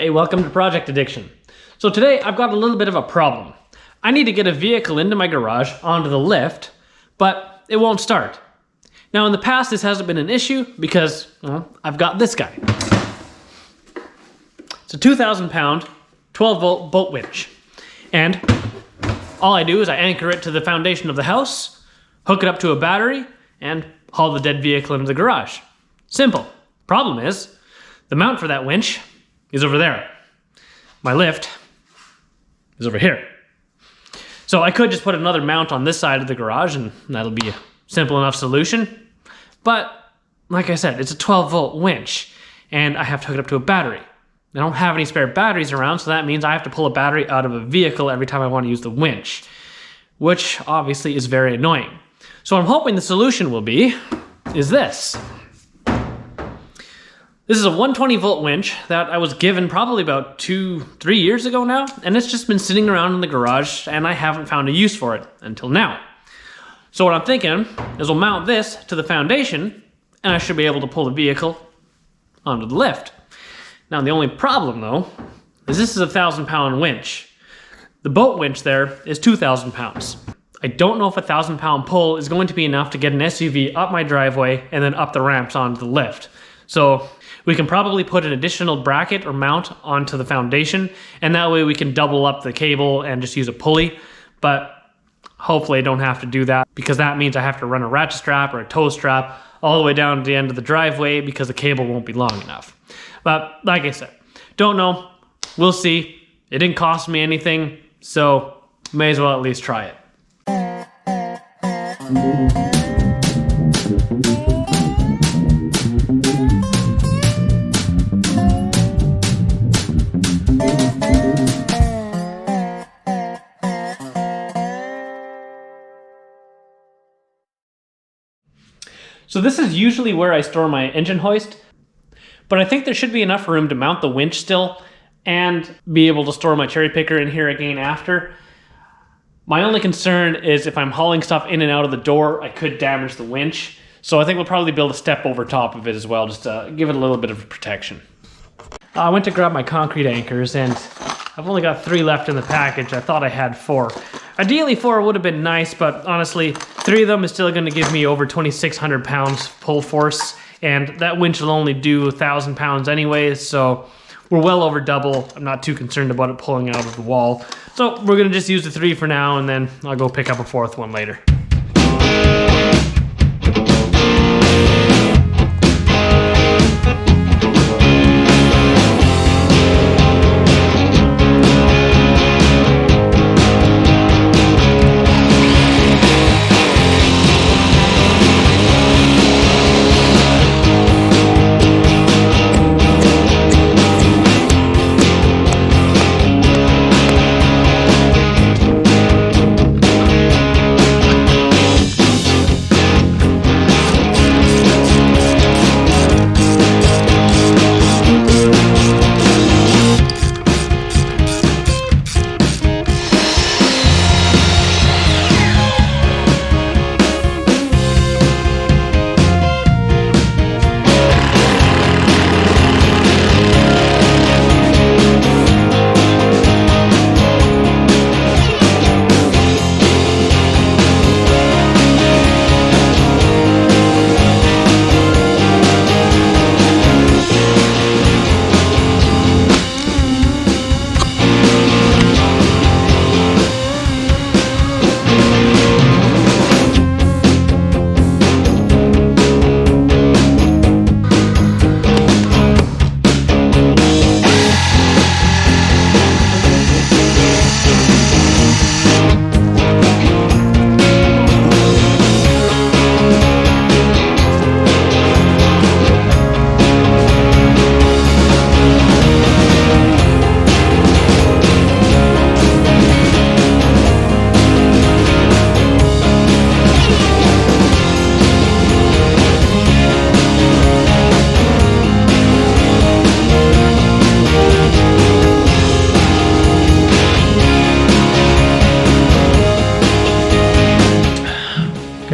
Hey, welcome to Project Addiction. So today I've got a little bit of a problem. I need to get a vehicle into my garage onto the lift, but it won't start. Now in the past this hasn't been an issue because, well, I've got this guy. It's a 2,000 pound, 12 volt boat winch. And all I do is I anchor it to the foundation of the house, hook it up to a battery, and haul the dead vehicle into the garage. Simple. Problem is, the mount for that winch is over there. My lift is over here. So I could just put another mount on this side of the garage and that'll be a simple enough solution. But like I said, it's a 12 volt winch and I have to hook it up to a battery. I don't have any spare batteries around, so that means I have to pull a battery out of a vehicle every time I want to use the winch, which obviously is very annoying. So I'm hoping the solution will be, is this. This is a 120 volt winch that I was given probably about 2-3 years ago now, and it's just been sitting around in the garage and I haven't found a use for it until now. So what I'm thinking is we'll mount this to the foundation and I should be able to pull the vehicle onto the lift. Now the only problem though, is this is a 1,000 pound winch. The boat winch there is 2,000 pounds. I don't know if a 1,000 pound pull is going to be enough to get an SUV up my driveway and then up the ramps onto the lift. So we can probably put an additional bracket or mount onto the foundation, and that way we can double up the cable and just use a pulley. But hopefully I don't have to do that, because that means I have to run a ratchet strap or a tow strap all the way down to the end of the driveway because the cable won't be long enough. But like I said, don't know. We'll see. It didn't cost me anything, so may as well at least try it. So this is usually where I store my engine hoist, but I think there should be enough room to mount the winch still and be able to store my cherry picker in here again after. My only concern is if I'm hauling stuff in and out of the door, I could damage the winch. So I think we'll probably build a step over top of it as well, just to give it a little bit of protection. I went to grab my concrete anchors and I've only got 3 left in the package. I thought I had 4. Ideally 4 would have been nice, but honestly 3 of them is still going to give me over 2,600 pounds pull force, and that winch will only do 1,000 pounds anyways, so we're well over double. I'm not too concerned about it pulling out of the wall. So we're going to just use the 3 for now, and then I'll go pick up a 4th one later.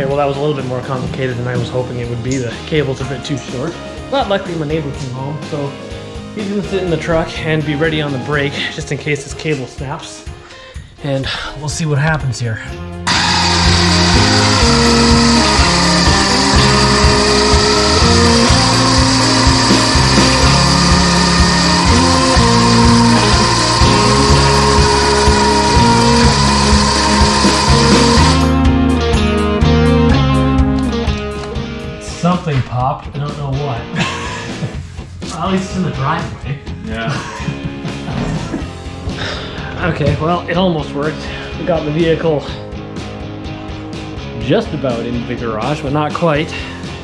That was a little bit more complicated than I was hoping it would be. The cable's a bit too short. But luckily my neighbor came home, so he's gonna sit in the truck and be ready on the brake just in case this cable snaps. And we'll see what happens here. Something popped, I don't know what. Well, at least it's in the driveway. Yeah. Okay, well, it almost worked. We got the vehicle just about into the garage, but not quite.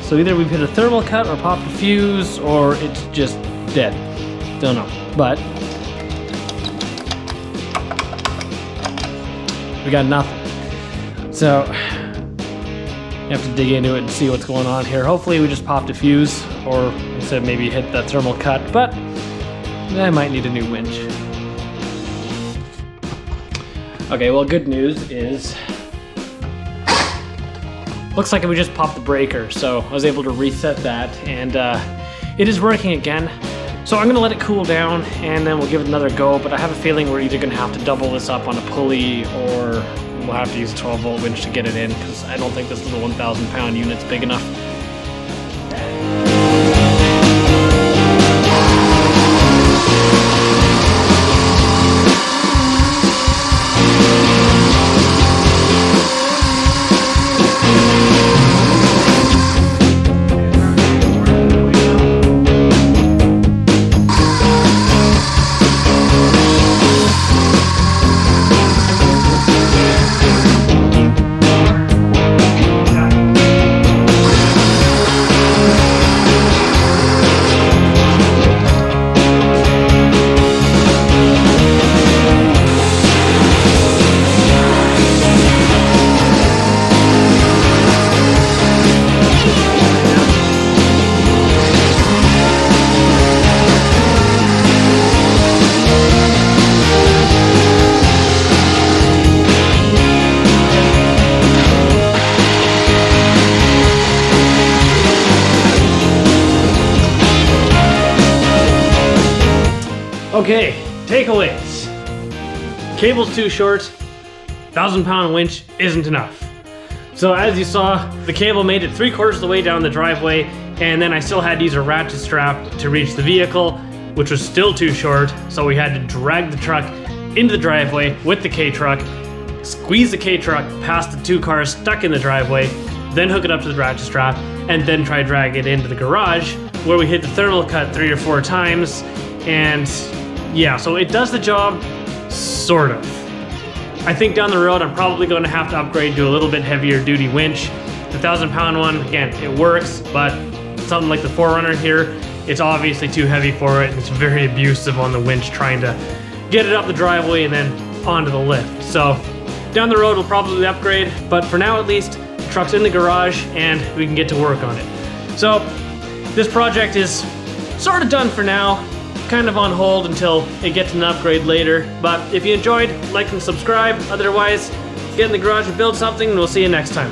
So either we've hit a thermal cut or popped a fuse, or it's just dead. Don't know, but we got nothing. So you have to dig into it and see what's going on here. Hopefully we just popped a fuse, or instead maybe hit that thermal cut, but I might need a new winch. Okay, well, good news is, looks like we just popped the breaker, so I was able to reset that, and it is working again. So I'm gonna let it cool down, and then we'll give it another go, but I have a feeling we're either gonna have to double this up on a pulley, or we'll have to use a 12-volt winch to get it in, because I don't think this little 1,000-pound unit's big enough. Okay, takeaways. Cable's too short, 1,000-pound winch isn't enough. So as you saw, the cable made it 3/4 of the way down the driveway, and then I still had to use a ratchet strap to reach the vehicle, which was still too short, so we had to drag the truck into the driveway with the K-truck, squeeze the K-truck past the 2 cars stuck in the driveway, then hook it up to the ratchet strap, and then try to drag it into the garage, where we hit the thermal cut 3 or 4 times, and yeah, so it does the job, sort of. I think down the road I'm probably going to have to upgrade to a little bit heavier duty winch. The 1,000-pound one, again, it works, but something like the 4Runner here, it's obviously too heavy for it. It's very abusive on the winch trying to get it up the driveway and then onto the lift. So down the road we'll probably upgrade, but for now at least, the truck's in the garage and we can get to work on it. So this project is sort of done for now. Kind of on hold until it gets an upgrade later. But if you enjoyed, like and subscribe. Otherwise, get in the garage and build something, and we'll see you next time.